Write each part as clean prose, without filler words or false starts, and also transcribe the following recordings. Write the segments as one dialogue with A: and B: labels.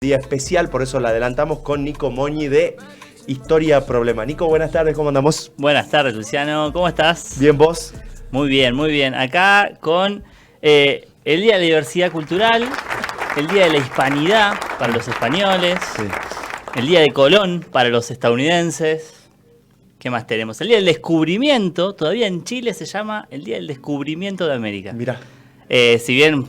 A: Día especial, por eso la adelantamos con Nico Moñi de Historia Problema. Nico, buenas tardes, ¿cómo andamos?
B: Buenas tardes, Luciano, ¿cómo estás?
A: Bien, ¿vos?
B: Muy bien, muy bien. Acá con el Día de la Diversidad Cultural, el Día de la Hispanidad para los españoles,
A: Sí.
B: el Día de Colón para los estadounidenses. ¿Qué más tenemos? El Día del Descubrimiento, todavía en Chile se llama el Día del Descubrimiento de América.
A: Mirá.
B: Si bien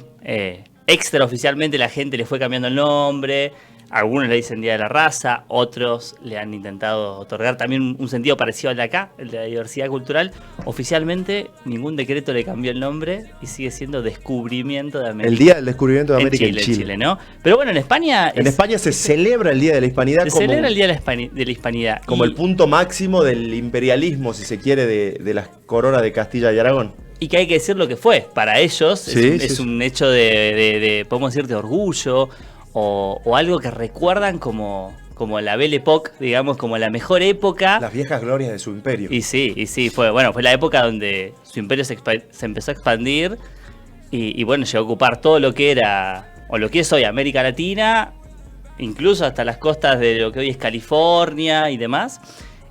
B: extraoficialmente la gente le fue cambiando el nombre, algunos le dicen Día de la Raza, otros le han intentado otorgar también un sentido parecido al de acá, el de la diversidad cultural. Oficialmente ningún decreto le cambió el nombre y sigue siendo Descubrimiento de América.
A: El Día del Descubrimiento de América en
B: Chile, ¿no? Pero bueno, en España...
A: En España se celebra el Día de la Hispanidad
B: se celebra el Día de la Hispanidad.
A: Como el punto máximo del imperialismo, si se quiere, de las coronas de Castilla y Aragón.
B: Y que hay que decir lo que fue. Para ellos
A: Sí,
B: es un hecho de, podemos decir, de orgullo o algo que recuerdan como la Belle Époque, digamos, como la mejor época.
A: Las viejas glorias de su imperio.
B: Y sí, fue la época donde su imperio se empezó a expandir y bueno, llegó a ocupar todo lo que era, o lo que es hoy América Latina, incluso hasta las costas de lo que hoy es California y demás.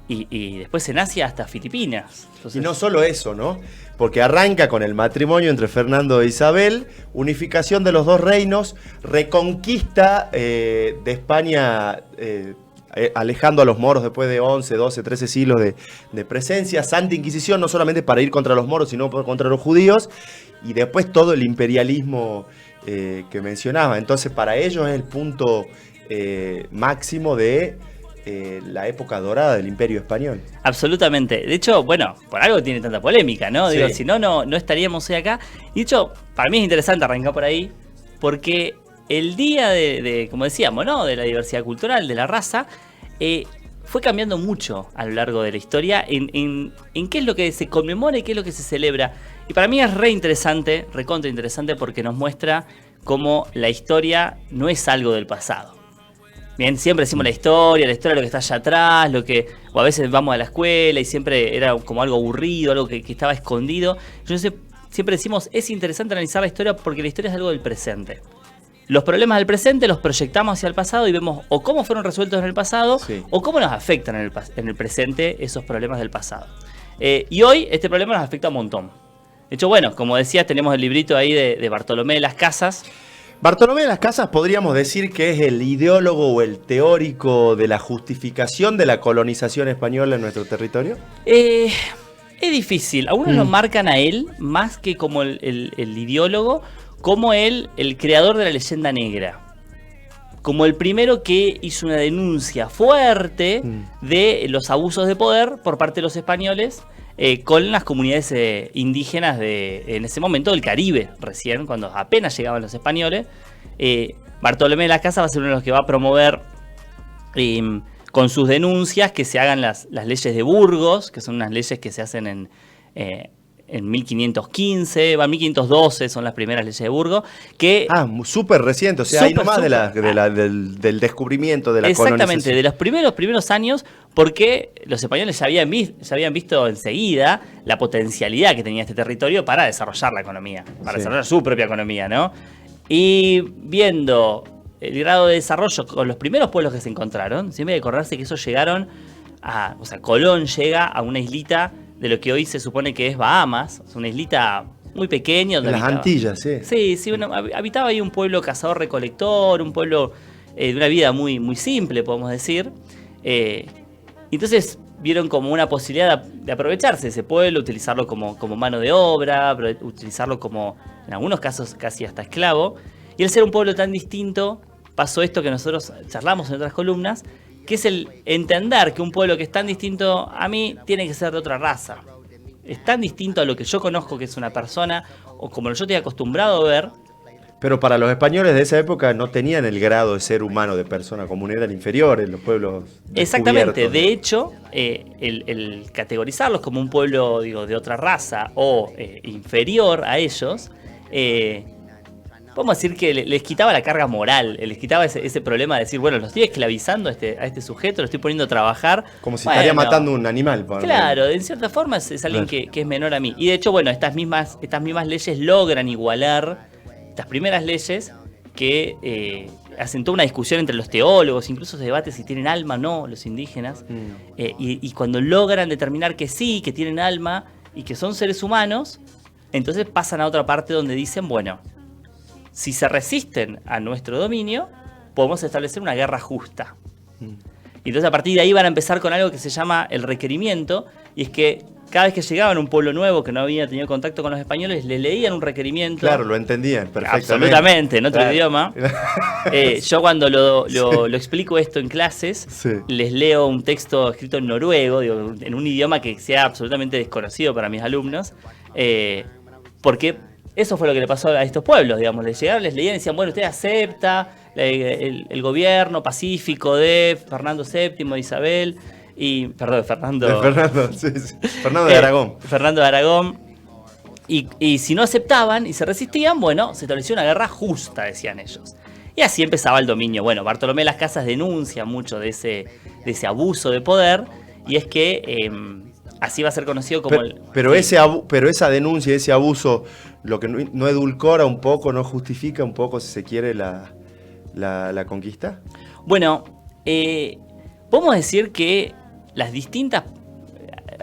B: Y después en Asia hasta Filipinas. Entonces,
A: y no solo eso, ¿no? Porque arranca con el matrimonio entre Fernando e Isabel, unificación de los dos reinos, reconquista de España, alejando a los moros después de 11, 12, 13 siglos de presencia, Santa Inquisición, no solamente para ir contra los moros, sino contra los judíos, y después todo el imperialismo que mencionaba. Entonces para ellos es el punto máximo de la época dorada del Imperio Español.
B: Absolutamente. De hecho, bueno, por algo tiene tanta polémica, ¿no?
A: Sí.
B: Digo, si no estaríamos hoy acá. Y de hecho, para mí es interesante arrancar por ahí, porque el día como decíamos, ¿no? De la diversidad cultural, de la raza, fue cambiando mucho a lo largo de la historia en qué es lo que se conmemora y qué es lo que se celebra. Y para mí es recontra interesante, porque nos muestra cómo la historia no es algo del pasado. Bien, siempre decimos la historia, lo que está allá atrás, o a veces vamos a la escuela y siempre era como algo aburrido, algo que estaba escondido. Entonces siempre decimos, es interesante analizar la historia porque la historia es algo del presente. Los problemas del presente los proyectamos hacia el pasado y vemos o cómo fueron resueltos en el pasado, sí, o cómo nos afectan en el presente esos problemas del pasado. Y hoy este problema nos afecta un montón. De hecho, bueno, como decías, tenemos el librito ahí de Bartolomé de las Casas.
A: Bartolomé de las Casas podríamos decir que es el ideólogo o el teórico de la justificación de la colonización española en nuestro territorio.
B: Es difícil. Algunos lo marcan a él más que como el ideólogo, como el creador de la leyenda negra. Como el primero que hizo una denuncia fuerte de los abusos de poder por parte de los españoles con las comunidades indígenas en ese momento del Caribe, recién, cuando apenas llegaban los españoles. Bartolomé de las Casas va a ser uno de los que va a promover con sus denuncias que se hagan las leyes de Burgos, que son unas leyes que se hacen en 1515, 1512 son las primeras leyes de Burgos.
A: Súper reciente, o sea, ahí nomás del descubrimiento de la colonización.
B: Exactamente, de los primeros años, porque los españoles ya habían visto enseguida la potencialidad que tenía este territorio para desarrollar la economía, para desarrollar su propia economía, ¿no? Y viendo el grado de desarrollo con los primeros pueblos que se encontraron, siempre hay que acordarse que esos llegaron o sea, Colón llega a una islita de lo que hoy se supone que es Bahamas, es una islita muy pequeña. Donde
A: las Antillas, sí.
B: Sí, bueno, habitaba ahí un pueblo cazador-recolector, un pueblo de una vida muy, muy simple, podemos decir. Entonces vieron como una posibilidad de aprovecharse de ese pueblo, utilizarlo como mano de obra, utilizarlo como, en algunos casos, casi hasta esclavo. Y al ser un pueblo tan distinto, pasó esto que nosotros charlamos en otras columnas, que es el entender que un pueblo que es tan distinto a mí tiene que ser de otra raza. Es tan distinto a lo que yo conozco que es una persona, o como yo estoy acostumbrado a ver.
A: Pero para los españoles de esa época no tenían el grado de ser humano, de persona común, eran inferiores los pueblos.
B: Exactamente, de hecho, el categorizarlos como un pueblo, digo, de otra raza o inferior a ellos, podemos decir que les quitaba la carga moral, les quitaba ese problema de decir, bueno, lo estoy esclavizando a este sujeto, lo estoy poniendo a trabajar.
A: Como si estaría matando un animal.
B: Claro, en cierta forma es alguien que es menor a mí. Y de hecho, bueno, estas mismas leyes logran igualar estas primeras leyes que hacen toda una discusión entre los teólogos, incluso se debate si tienen alma o no los indígenas. Y cuando logran determinar que sí, que tienen alma y que son seres humanos, entonces pasan a otra parte donde dicen, bueno, si se resisten a nuestro dominio, podemos establecer una guerra justa. Y entonces a partir de ahí van a empezar con algo que se llama el requerimiento, y es que cada vez que llegaban a un pueblo nuevo que no había tenido contacto con los españoles, les leían un requerimiento.
A: Claro, lo entendían perfectamente.
B: Absolutamente, en otro idioma. Yo cuando lo explico esto en clases, les leo un texto escrito en noruego, digo, en un idioma que sea absolutamente desconocido para mis alumnos, porque eso fue lo que le pasó a estos pueblos, digamos. Les llegaron, les leían y decían, bueno, usted acepta el gobierno pacífico de Fernando VII, de Isabel... Fernando
A: de Aragón.
B: Fernando de Aragón. Y si no aceptaban y se resistían, bueno, se estableció una guerra justa, decían ellos. Y así empezaba el dominio. Bueno, Bartolomé de las Casas denuncia mucho de ese abuso de poder, y es que así va a ser conocido como
A: pero esa denuncia, ese abuso, lo que no edulcora un poco, no justifica un poco, si se quiere, la conquista.
B: Bueno, podemos decir que las distintas,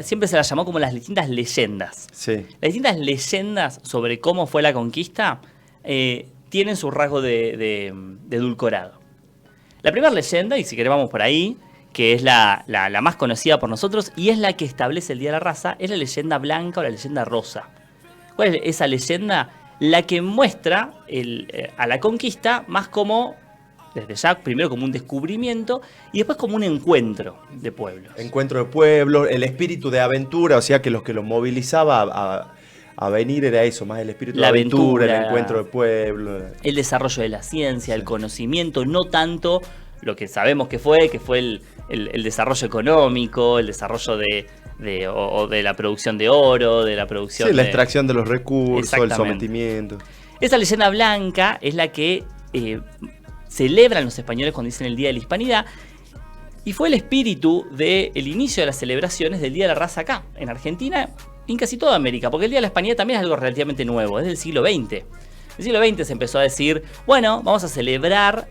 B: siempre se las llamó como las distintas leyendas.
A: Sí.
B: Las distintas leyendas sobre cómo fue la conquista tienen su rasgo de edulcorado. La primera leyenda, y si querés vamos por ahí, que es la más conocida por nosotros y es la que establece el Día de la Raza, es la leyenda blanca o la leyenda rosa. ¿Cuál es esa leyenda? La que muestra a la conquista más como, desde ya, primero como un descubrimiento y después como un encuentro de pueblos.
A: Encuentro de pueblos, el espíritu de aventura, o sea que lo movilizaba a venir era eso, más el espíritu de aventura, el encuentro de pueblos.
B: El desarrollo de la ciencia, el conocimiento, no tanto lo que sabemos que fue el desarrollo económico, el desarrollo de la producción de oro, de la producción
A: la extracción de los recursos, el sometimiento.
B: Esa leyenda blanca es la que celebran los españoles cuando dicen el Día de la Hispanidad, y fue el espíritu del inicio de las celebraciones del Día de la Raza acá, en Argentina y en casi toda América, porque el Día de la Hispanidad también es algo relativamente nuevo, es del siglo XX. En el siglo XX se empezó a decir, bueno, vamos a celebrar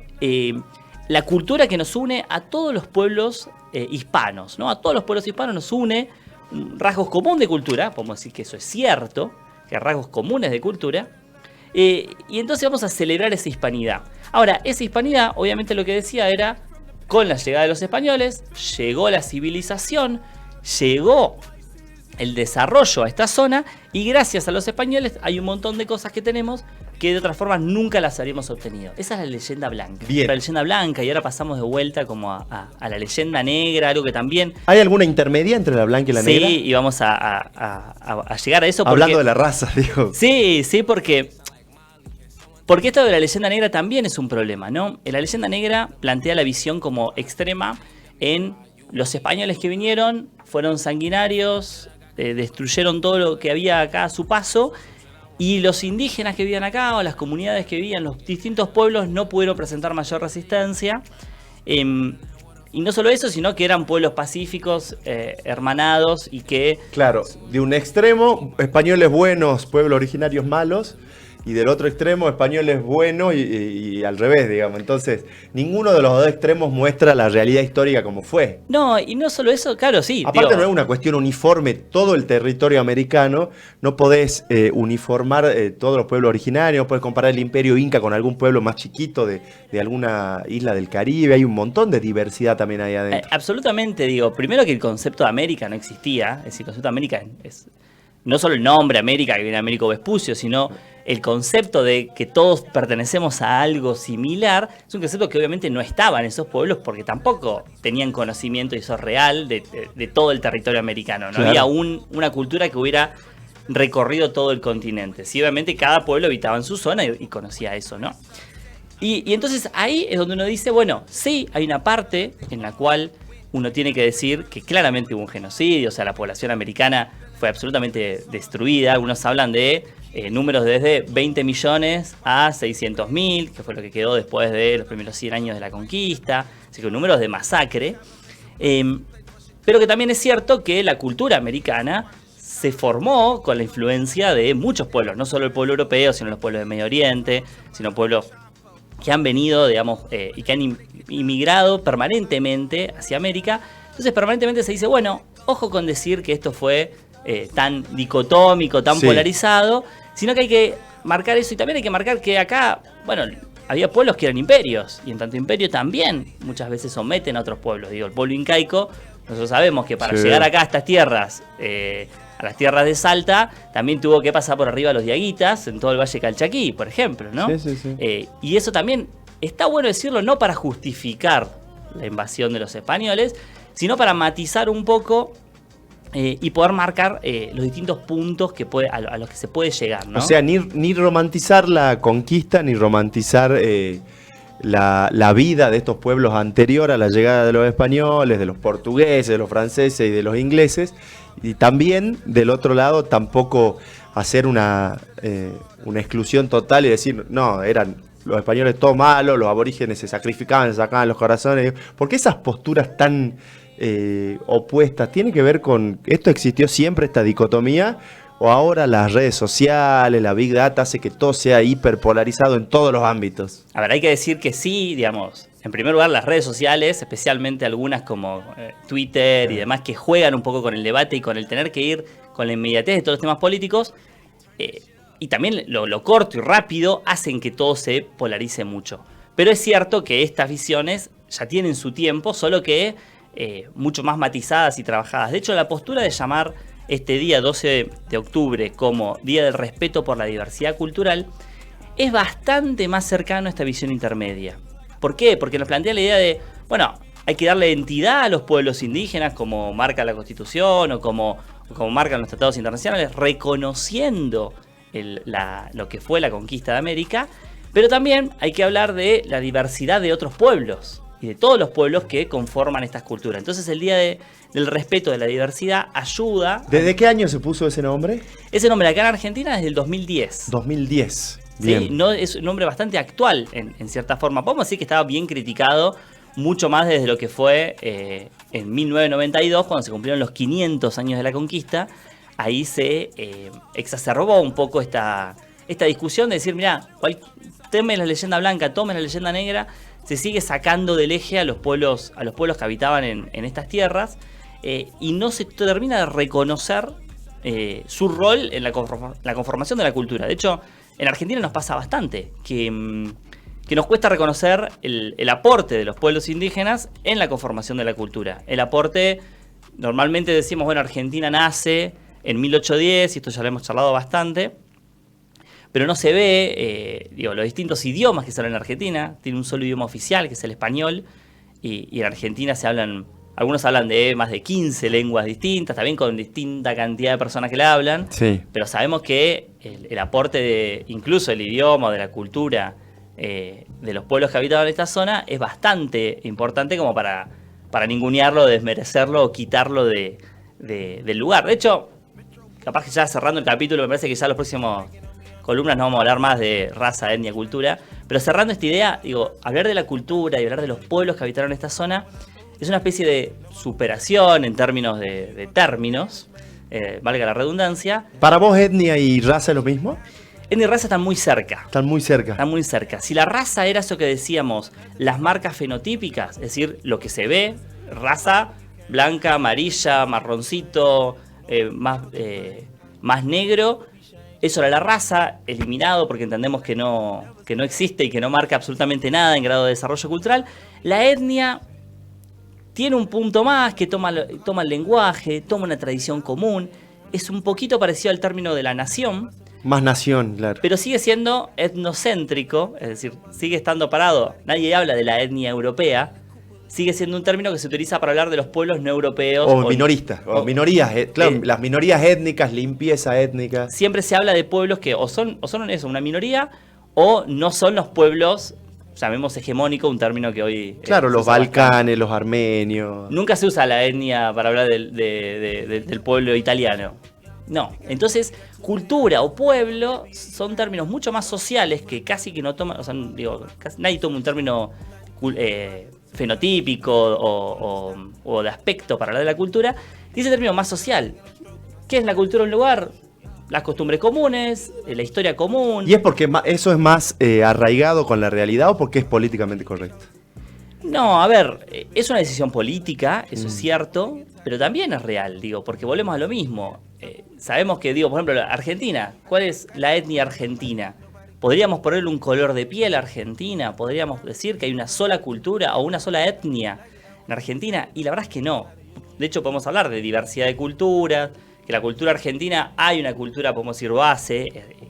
B: la cultura que nos une a todos los pueblos hispanos, ¿no? A todos los pueblos hispanos nos une rasgos comunes de cultura, podemos decir que eso es cierto, que hay rasgos comunes de cultura, y entonces vamos a celebrar esa hispanidad. Ahora, esa hispanidad, obviamente lo que decía era, con la llegada de los españoles, llegó la civilización, llegó el desarrollo a esta zona, y gracias a los españoles hay un montón de cosas que tenemos que de otras formas nunca las habríamos obtenido. Esa es la leyenda blanca.
A: Bien.
B: La llegenda blanca, y ahora pasamos de vuelta como a la leyenda negra, algo que también...
A: ¿Hay alguna intermedia entre la blanca y la negra?
B: Sí, y vamos a llegar a eso.
A: Hablando de la raza, digo.
B: Sí, porque esto de la leyenda negra también es un problema, ¿no? La leyenda negra plantea la visión como extrema en los españoles que vinieron, fueron sanguinarios, destruyeron todo lo que había acá a su paso, y los indígenas que vivían acá, o las comunidades que vivían, los distintos pueblos, no pudieron presentar mayor resistencia. Y no solo eso, sino que eran pueblos pacíficos, hermanados, y que...
A: Claro, de un extremo, españoles buenos, pueblos originarios malos, y del otro extremo, españoles buenos y al revés, digamos. Entonces, ninguno de los dos extremos muestra la realidad histórica como fue.
B: No, y no solo eso, claro, sí.
A: Aparte, no es una cuestión uniforme todo el territorio americano, no podés uniformar todos los pueblos originarios, no podés comparar el imperio inca con algún pueblo más chiquito de alguna isla del Caribe, hay un montón de diversidad también ahí adentro.
B: Absolutamente, primero que el concepto de América no existía, es decir, el concepto de América es no solo el nombre América, que viene de Américo Vespucio, sino el concepto de que todos pertenecemos a algo similar, es un concepto que obviamente no estaba en esos pueblos porque tampoco tenían conocimiento, y eso es real, de todo el territorio americano. No
A: claro.
B: Había una cultura que hubiera recorrido todo el continente. Sí, obviamente cada pueblo habitaba en su zona y conocía eso, ¿no? Y entonces ahí es donde uno dice, bueno, sí, hay una parte en la cual uno tiene que decir que claramente hubo un genocidio, o sea, la población americana fue absolutamente destruida. Algunos hablan de números desde 20 millones a 600.000, que fue lo que quedó después de los primeros 100 años de la conquista, así que números de masacre. Pero que también es cierto que la cultura americana se formó con la influencia de muchos pueblos, no solo el pueblo europeo, sino los pueblos de Medio Oriente, sino pueblos que han venido, digamos, y que han inmigrado permanentemente hacia América. Entonces permanentemente se dice, bueno, ojo con decir que esto fue tan dicotómico, tan polarizado, sino que hay que marcar eso, y también hay que marcar que acá, bueno, había pueblos que eran imperios, y en tanto imperio también muchas veces someten a otros pueblos. Digo, el pueblo incaico, nosotros sabemos que para llegar acá a estas tierras, a las tierras de Salta, también tuvo que pasar por arriba a los diaguitas, en todo el Valle Calchaquí, por ejemplo, ¿no? Y eso también está bueno decirlo, no para justificar la invasión de los españoles, sino para matizar un poco y poder marcar los distintos puntos que a los que se puede llegar, ¿no?
A: O sea, ni romantizar la conquista, ni romantizar la vida de estos pueblos anterior a la llegada de los españoles, de los portugueses, de los franceses y de los ingleses. Y también, del otro lado, tampoco hacer una exclusión total y decir, no, eran los españoles todos malos, los aborígenes se sacrificaban, se sacaban los corazones. ¿Por qué esas posturas tan opuestas? ¿Tiene que ver con esto? ¿Existió siempre esta dicotomía? ¿O ahora las redes sociales, la Big Data hace que todo sea hiperpolarizado en todos los ámbitos?
B: A ver, hay que decir que sí, digamos, en primer lugar las redes sociales, especialmente algunas como Twitter y demás, que juegan un poco con el debate y con el tener que ir con la inmediatez de todos los temas políticos, y también lo corto y rápido hacen que todo se polarice mucho. Pero es cierto que estas visiones ya tienen su tiempo, solo que mucho más matizadas y trabajadas. De hecho, la postura de llamar este día 12 de octubre como Día del Respeto por la Diversidad Cultural es bastante más cercano a esta visión intermedia. ¿Por qué? Porque nos plantea la idea de, bueno, hay que darle entidad a los pueblos indígenas como marca la Constitución o como marcan los tratados internacionales, reconociendo lo que fue la conquista de América, pero también hay que hablar de la diversidad de otros pueblos y de todos los pueblos que conforman estas culturas. Entonces el Día del Respeto de la Diversidad ayuda...
A: ¿Desde qué año se puso ese nombre?
B: Ese nombre acá en Argentina desde el 2010.
A: 2010. Bien.
B: Sí, no, es un nombre bastante actual en cierta forma. Podemos decir que estaba bien criticado, mucho más desde lo que fue en 1992, cuando se cumplieron los 500 años de la conquista. Ahí se exacerbó un poco esta discusión de decir, mirá, tome la leyenda blanca, tome la leyenda negra, se sigue sacando del eje a los pueblos que habitaban en estas tierras, y no se termina de reconocer su rol en la conformación de la cultura. De hecho, en Argentina nos pasa bastante que nos cuesta reconocer el aporte de los pueblos indígenas en la conformación de la cultura. El aporte, normalmente decimos, bueno, Argentina nace en 1810, y esto ya lo hemos charlado bastante, pero no se ve, los distintos idiomas que se hablan en Argentina. Tiene un solo idioma oficial, que es el español, y en Argentina algunos hablan de más de 15 lenguas distintas, también con distinta cantidad de personas que la hablan,
A: sí.
B: Pero sabemos que el aporte de incluso el idioma, de la cultura de los pueblos que habitaban en esta zona es bastante importante como para ningunearlo, desmerecerlo o quitarlo del lugar. De hecho, capaz que ya cerrando el capítulo, me parece que ya los próximos columnas no vamos a hablar más de raza, etnia, cultura, pero cerrando esta idea, hablar de la cultura y hablar de los pueblos que habitaron esta zona es una especie de superación en términos de términos, valga la redundancia.
A: ¿Para vos etnia y raza es lo mismo?
B: Etnia y raza están muy cerca.
A: Están muy cerca.
B: Están muy cerca. Si la raza era eso que decíamos, las marcas fenotípicas, es decir, lo que se ve, raza blanca, amarilla, marroncito, más negro, eso era la raza, eliminado porque entendemos que no existe y que no marca absolutamente nada en grado de desarrollo cultural. La etnia tiene un punto más, que toma el lenguaje, toma una tradición común, es un poquito parecido al término de la nación.
A: Más nación, claro.
B: Pero sigue siendo etnocéntrico, es decir, sigue estando parado. Nadie habla de la etnia europea. Sigue siendo un término que se utiliza para hablar de los pueblos no europeos.
A: O minoristas, o minorías, claro, las minorías étnicas, limpieza étnica.
B: Siempre se habla de pueblos que o son eso, una minoría, o no son los pueblos, llamemos hegemónico, un término que hoy...
A: Claro, los Balcanes, los armenios.
B: Nunca se usa la etnia para hablar del pueblo italiano. No, entonces cultura o pueblo son términos mucho más sociales que casi que no toman, casi nadie toma un término fenotípico o de aspecto para hablar de la cultura, y ese término más social. ¿Qué es la cultura de un lugar? las costumbres comunes, la historia común.
A: ¿Y es porque eso es más arraigado con la realidad o porque es políticamente correcto?
B: No, a ver, es una decisión política, eso es cierto, pero también es real, digo, porque volvemos a lo mismo. Sabemos que, digo, por ejemplo, Argentina, ¿cuál es la etnia argentina? ¿Podríamos ponerle un color de piel a Argentina? ¿Podríamos decir que hay una sola cultura o una sola etnia en Argentina? Y la verdad es que no. De hecho, podemos hablar de diversidad de culturas, que la cultura argentina, hay una cultura, podemos decir, base,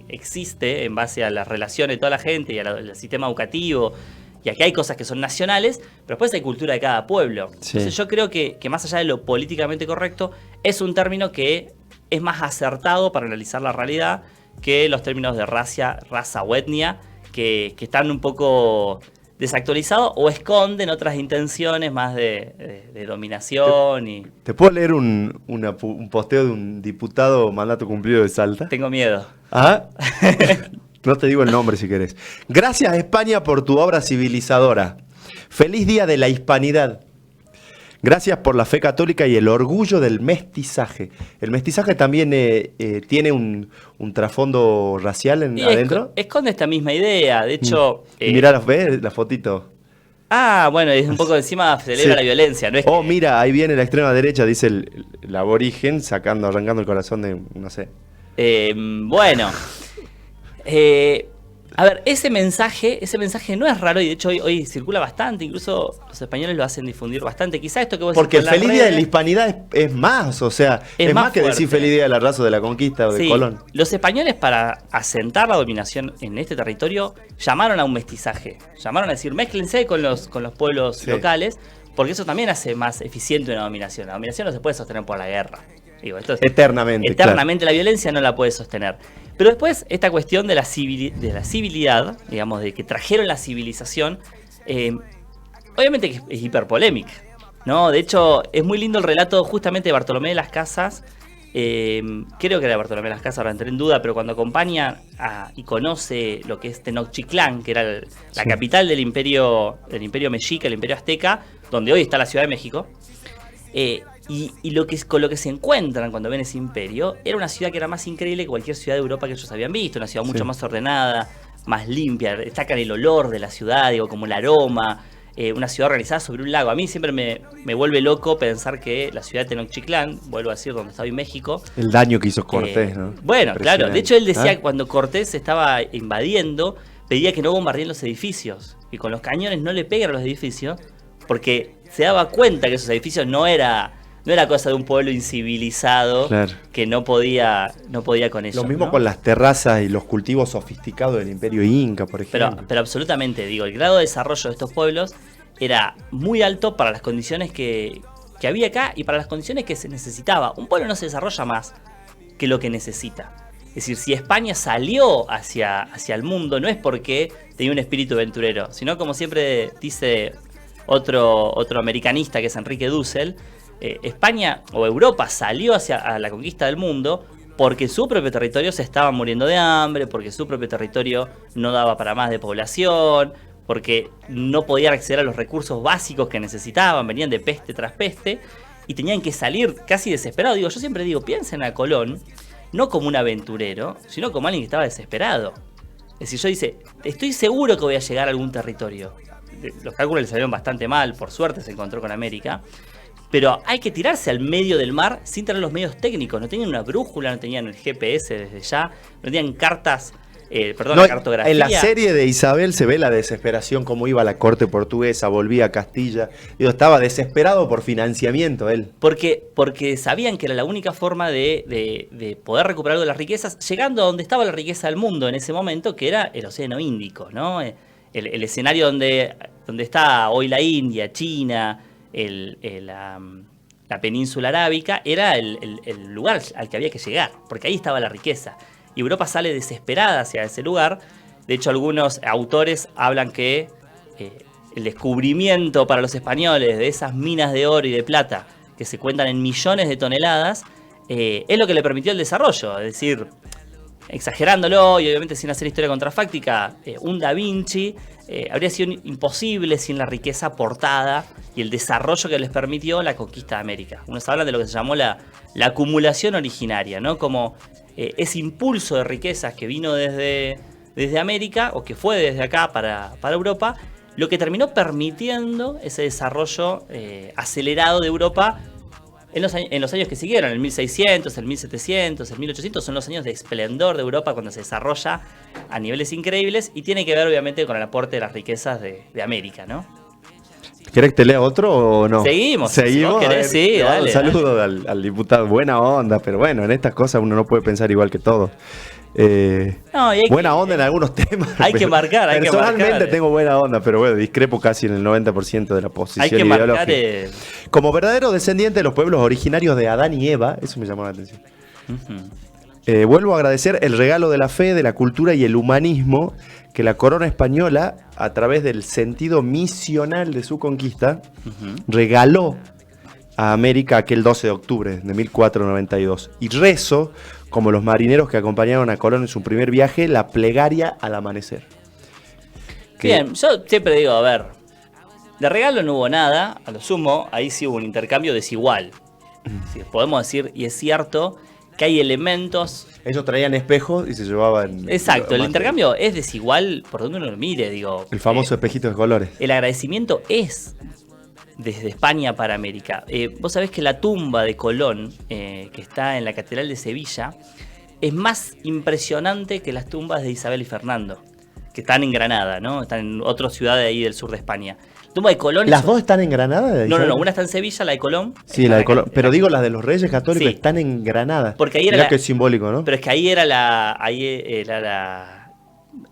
B: existe en base a las relaciones de toda la gente y al sistema educativo. Y aquí hay cosas que son nacionales, pero después hay cultura de cada pueblo.
A: Sí.
B: Entonces yo creo que más allá de lo políticamente correcto, es un término que es más acertado para analizar la realidad que los términos de raza o etnia, que están un poco desactualizados o esconden otras intenciones más de dominación.
A: ¿Te puedo leer un posteo de un diputado mandato cumplido de Salta?
B: Tengo miedo.
A: ¿Ah? No te digo el nombre si querés. Gracias, España, por tu obra civilizadora. Feliz Día de la Hispanidad. Gracias por la fe católica y el orgullo del mestizaje. ¿El mestizaje también tiene un trasfondo racial adentro?
B: Esconde esta misma idea. De hecho...
A: Mirá, ¿ves la fotito?
B: Ah, bueno, es un poco encima celebra
A: Sí.
B: la violencia. No es que...
A: Mira, ahí viene la extrema derecha, dice el aborigen, arrancando el corazón de, no sé.
B: Bueno... a ver, ese mensaje no es raro y de hecho hoy circula bastante, incluso los españoles lo hacen difundir bastante. Quizá esto que vos
A: Porque el
B: decís
A: Feliz Día de la Hispanidad es más, o sea, es más que
B: fuerte.
A: decir Feliz Día de la Raza o de la Conquista o de
B: Sí,
A: Colón.
B: los españoles para asentar la dominación en este territorio llamaron a un mestizaje, llamaron a decir mézclense con los pueblos
A: Sí.
B: locales, porque eso también hace más eficiente una dominación. La dominación no se puede sostener por la guerra. Digo, esto es,
A: Eternamente.
B: eternamente la violencia no la puede sostener. Pero después, esta cuestión de la civilidad, digamos, de que trajeron la civilización, obviamente que es hiperpolémica, ¿no? De hecho, es muy lindo el relato justamente de Bartolomé de las Casas. Creo que era de Bartolomé de las Casas, ahora entré en duda, pero cuando acompaña y conoce lo que es Tenochtitlán, que era la
A: Sí.
B: capital del imperio mexica, el imperio azteca, donde hoy está la Ciudad de México. Y con lo que se encuentran cuando ven ese imperio, era una ciudad que era más increíble que cualquier ciudad de Europa que ellos habían visto, una ciudad mucho más ordenada, más limpia, destacan el olor de la ciudad, digo, como el aroma, una ciudad organizada sobre un lago. A mí siempre me vuelve loco pensar que la ciudad de Tenochtitlán, vuelvo a decir, donde está hoy México...
A: El daño que hizo Cortés, ¿no?
B: Bueno, claro, de hecho él decía
A: ¿Ah?
B: que cuando Cortés se estaba invadiendo, pedía que no bombardeen los edificios, y con los cañones no le peguen a los edificios, porque se daba cuenta que esos edificios no era cosa de un pueblo incivilizado,
A: Claro.
B: que no podía con ellos.
A: Lo mismo
B: ¿no?
A: con las terrazas y los cultivos sofisticados del Imperio Inca, por ejemplo.
B: Pero absolutamente, digo, el grado de desarrollo de estos pueblos era muy alto para las condiciones que había acá y para las condiciones que se necesitaba. Un pueblo no se desarrolla más que lo que necesita. Es decir, si España salió hacia el mundo, no es porque tenía un espíritu aventurero, sino como siempre dice otro americanista que es Enrique Dussel, España o Europa salió a la conquista del mundo porque su propio territorio se estaba muriendo de hambre, porque su propio territorio no daba para más de población, porque no podían acceder a los recursos básicos que necesitaban, venían de peste tras peste y tenían que salir casi desesperados. Yo siempre digo, piensen a Colón no como un aventurero, sino como alguien que estaba desesperado. Es decir, yo dice, estoy seguro que voy a llegar a algún territorio. Los cálculos le salieron bastante mal, por suerte se encontró con América. Pero hay que tirarse al medio del mar sin tener los medios técnicos. No tenían una brújula, no tenían el GPS desde ya, no tenían cartas, la cartografía.
A: En la serie de Isabel se ve la desesperación, cómo iba a la corte portuguesa, volvía a Castilla. Estaba desesperado por financiamiento él.
B: Porque sabían que era la única forma de poder recuperar algo de las riquezas, llegando a donde estaba la riqueza del mundo en ese momento, que era el Océano Índico, ¿no? El escenario donde está hoy la India, China, la península arábica, era el lugar al que había que llegar, porque ahí estaba la riqueza. Y Europa sale desesperada hacia ese lugar. De hecho, algunos autores hablan que el descubrimiento para los españoles de esas minas de oro y de plata, que se cuentan en millones de toneladas, es lo que le permitió el desarrollo. Es decir, exagerándolo y obviamente sin hacer historia contrafáctica, un Da Vinci habría sido imposible sin la riqueza aportada y el desarrollo que les permitió la conquista de América. Unos hablan de lo que se llamó la acumulación originaria, ¿no? Como ese impulso de riquezas que vino desde América, o que fue desde acá para Europa, lo que terminó permitiendo ese desarrollo acelerado de Europa en los años que siguieron, el 1600, el 1700, el 1800, son los años de esplendor de Europa cuando se desarrolla a niveles increíbles, y tiene que ver obviamente con el aporte de las riquezas de América, ¿no?
A: ¿Querés que te lea otro o no?
B: Seguimos.
A: ¿Seguimos?
B: Si querés, sí, dale.
A: Un saludo al diputado. Buena onda, pero bueno, en estas cosas uno no puede pensar igual que todos. Buena onda en algunos temas.
B: Hay que marcar, hay que marcar.
A: Personalmente tengo buena onda, pero bueno, discrepo casi en el 90% de la posición
B: hay que
A: ideológica.
B: Marcar,
A: Como verdadero descendiente de los pueblos originarios de Adán y Eva, eso me llamó la atención. Vuelvo a agradecer el regalo de la fe, de la cultura y el humanismo que la corona española, a través del sentido misional de su conquista, regaló a América aquel 12 de octubre de 1492. Y rezo, como los marineros que acompañaron a Colón en su primer viaje, la plegaria al amanecer.
B: Bien, yo siempre digo, a ver, de regalo no hubo nada, a lo sumo, ahí sí hubo un intercambio desigual. Sí, podemos decir, y es cierto, que hay elementos...
A: Ellos traían espejos y se llevaban...
B: Exacto, el intercambio es desigual por donde uno lo mire, digo.
A: El famoso espejito de colores.
B: El agradecimiento es desde España para América. Vos sabés que la tumba de Colón, que está en la Catedral de Sevilla, es más impresionante que las tumbas de Isabel y Fernando, que están en Granada, ¿no? Están en otra ciudad de ahí del sur de España. La tumba de Colón...
A: ¿Las dos están en Granada?
B: No, una está en Sevilla, la de Colón.
A: Sí, la de Colón. Pero digo, las de los Reyes Católicos están en Granada.
B: Porque ahí era
A: mirá que es simbólico, ¿no?
B: Pero es que ahí era la...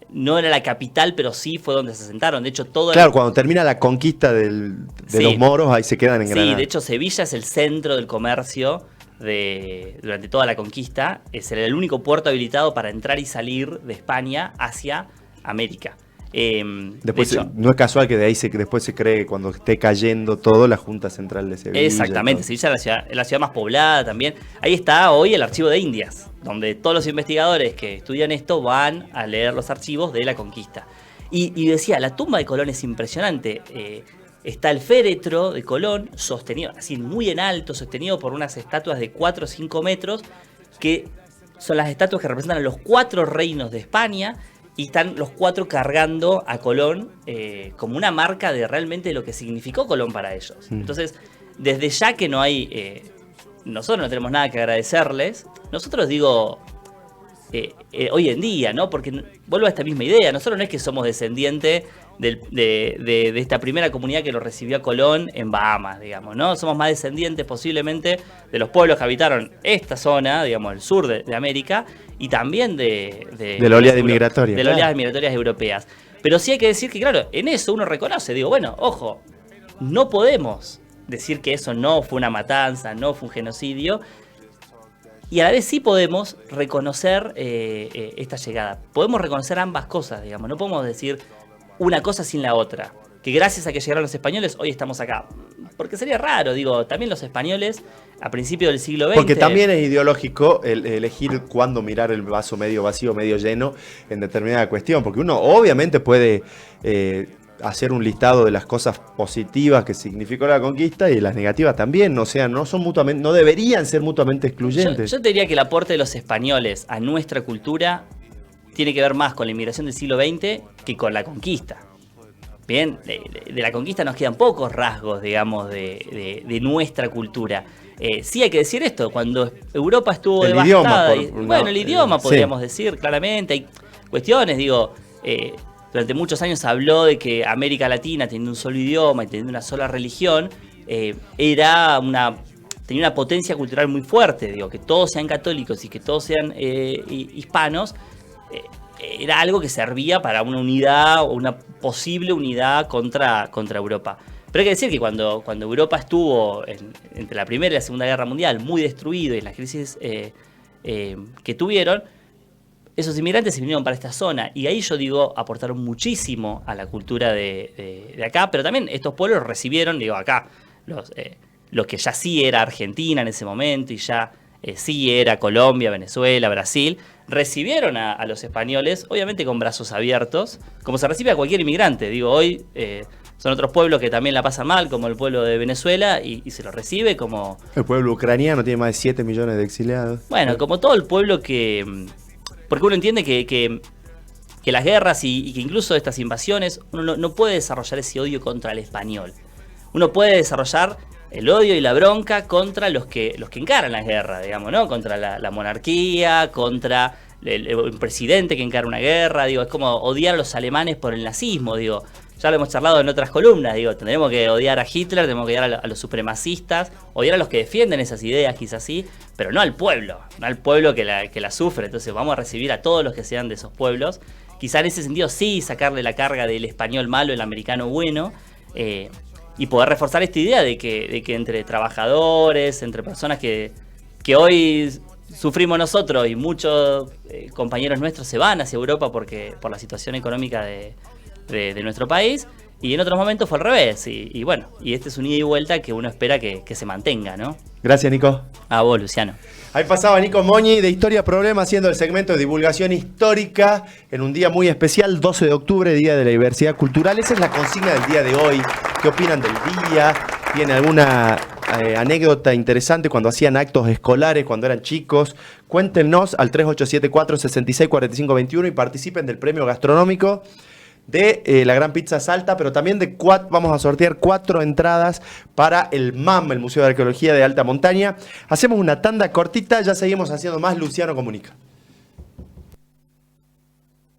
B: No era la capital, pero sí fue donde se asentaron. De hecho,
A: Claro, cuando termina la conquista de los moros, ahí se quedan en Granada.
B: Sí, de hecho, Sevilla es el centro del comercio durante toda la conquista. Es el único puerto habilitado para entrar y salir de España hacia América.
A: Después, de hecho, no es casual que de ahí después se cree, cuando esté cayendo todo, la Junta Central de Sevilla.
B: Exactamente, Sevilla es la ciudad más poblada también. Ahí está hoy el Archivo de Indias, donde todos los investigadores que estudian esto van a leer los archivos de la conquista. Y decía, la tumba de Colón es impresionante. Está el féretro de Colón, sostenido, así muy en alto, sostenido por unas estatuas de 4 o 5 metros, que son las estatuas que representan a los 4 reinos de España. Y están los 4 cargando a Colón como una marca de realmente lo que significó Colón para ellos. Entonces, desde ya que no hay... nosotros no tenemos nada que agradecerles. Nosotros digo... hoy en día, ¿no? Porque vuelvo a esta misma idea. Nosotros no es que somos descendientes de esta primera comunidad que lo recibió a Colón en Bahamas, digamos, ¿no? Somos más descendientes posiblemente de los pueblos que habitaron esta zona, digamos, el sur de América, y también de
A: la oleada migratoria.
B: De las oleadas migratorias europeas. Pero sí hay que decir que, claro, en eso uno reconoce, digo, bueno, ojo, no podemos decir que eso no fue una matanza, no fue un genocidio, y a la vez sí podemos reconocer esta llegada. Podemos reconocer ambas cosas, digamos, no podemos decir una cosa sin la otra. Que gracias a que llegaron los españoles, hoy estamos acá. Porque sería raro, digo, también los españoles a principios del siglo XX...
A: Porque también es ideológico elegir cuándo mirar el vaso medio vacío, medio lleno en determinada cuestión. Porque uno obviamente puede hacer un listado de las cosas positivas que significó la conquista y las negativas también. O sea, no deberían ser mutuamente excluyentes.
B: Yo te diría que el aporte de los españoles a nuestra cultura tiene que ver más con la inmigración del siglo XX que con la conquista. Bien, de la conquista nos quedan pocos rasgos, digamos, de nuestra cultura. Sí hay que decir esto, cuando Europa estuvo devastada... el idioma podríamos decir, claramente. Hay cuestiones, digo, durante muchos años se habló de que América Latina, teniendo un solo idioma y teniendo una sola religión, tenía una potencia cultural muy fuerte. Digo, que todos sean católicos y que todos sean hispanos... era algo que servía para una unidad o una posible unidad contra Europa. Pero hay que decir que cuando Europa estuvo entre la Primera y la Segunda Guerra Mundial muy destruido y en las crisis que tuvieron, esos inmigrantes se vinieron para esta zona y ahí yo digo aportaron muchísimo a la cultura de acá, pero también estos pueblos recibieron, digo acá, lo que ya sí era Argentina en ese momento y ya sí era Colombia, Venezuela, Brasil, recibieron a los españoles, obviamente con brazos abiertos, como se recibe a cualquier inmigrante. Digo, hoy Son otros pueblos que también la pasan mal, como el pueblo de Venezuela, y se lo recibe como...
A: El pueblo ucraniano tiene más de 7 millones de exiliados.
B: Bueno, como todo el pueblo que... Porque uno entiende que las guerras y que incluso estas invasiones, uno no puede desarrollar ese odio contra el español. Uno puede desarrollar el odio y la bronca contra los que encaran la guerra, digamos, ¿no? Contra la monarquía, contra el presidente que encara una guerra, digo, es como odiar a los alemanes por el nazismo, digo. Ya lo hemos charlado en otras columnas, digo, tendremos que odiar a Hitler, tenemos que odiar a los supremacistas, odiar a los que defienden esas ideas, quizás sí, pero no al pueblo que la sufre. Entonces vamos a recibir a todos los que sean de esos pueblos. Quizá en ese sentido sí sacarle la carga del español malo, el americano bueno, y poder reforzar esta idea de que entre trabajadores, entre personas que hoy sufrimos nosotros y muchos compañeros nuestros se van hacia Europa por la situación económica de nuestro país, y en otros momentos fue al revés, y bueno, y este es un ida y vuelta que uno espera que se mantenga, ¿no?
A: Gracias, Nico.
B: A vos, Luciano.
A: Ahí pasaba Nico Moñi de Historia Problema haciendo el segmento de divulgación histórica en un día muy especial, 12 de octubre, Día de la Diversidad Cultural. Esa es la consigna del día de hoy. ¿Qué opinan del día? ¿Tienen alguna anécdota interesante cuando hacían actos escolares, cuando eran chicos? Cuéntenos al 3874-664521 y participen del premio gastronómico de la Gran Pizza Salta, pero también vamos a sortear 4 entradas para el MAM, el Museo de Arqueología de Alta Montaña. Hacemos una tanda cortita, ya seguimos haciendo más Luciano Comunica.